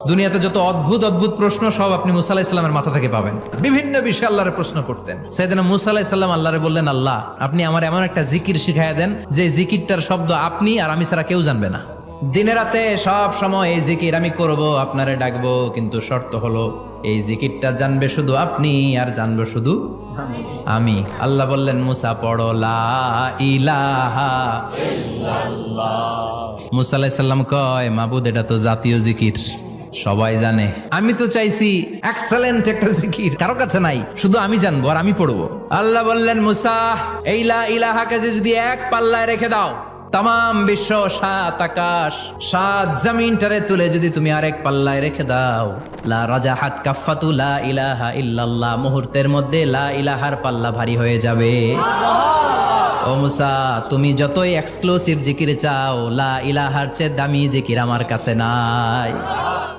দুনিয়াতে যত অদ্ভুত অদ্ভুত প্রশ্ন সব আপনি মুসা আলাইহিস সালামের মাথা থেকে পাবেন। বিভিন্ন বিষয়ে আল্লাহরে প্রশ্ন করতেন। সাইয়েদনা মুসা আলাইহিস সালাম আল্লাহরে বললেন, আল্লাহ আপনি আমার এমন একটা জিকির শিখাইয়া দেন যে জিকিরটার শব্দ আপনি আর আমি ছাড়া কেউ জানবে না। দিনে রাতে সব সময় এই জিকির আমি করব, আপনারে ডাকবো, কিন্তু শর্ত হলো এই জিকিরটা জানবে শুধু আপনি আর জানবো শুধু আমি। আল্লাহ বললেন, মুসা পড়ো লা ইলাহা ইল্লাল্লাহ। মুসা আলাইহিস সালাম কয়, মাবুদ এটা তো জাতীয় জিকির, সবাই জানে। আমি তো চাইছি এক্সেলেন্ট একটা জিকির, কারো কাছে নাই, শুধু আমি জানবো আর আমি পড়বো। আল্লাহ বললেন, মুসা এই লা ইলাহাকে যদি এক পাল্লায় রেখে দাও, তাম বিশ্ব, 7 আকাশ 7 জমিনটারে তুলে যদি তুমি আরেক পাল্লায় রেখে দাও, লা রাজাহাত কাফাতু লা ইলাহা ইল্লাল্লাহ, মুহূর্তের মধ্যে লা ইলাহার পাল্লা ভারী হয়ে যাবে। ও মুসা, তুমি যতই এক্সক্লুসিভ জিকির চাও, লা ইলাহার চেয়ে দামি জিকির আমার কাছে নাই।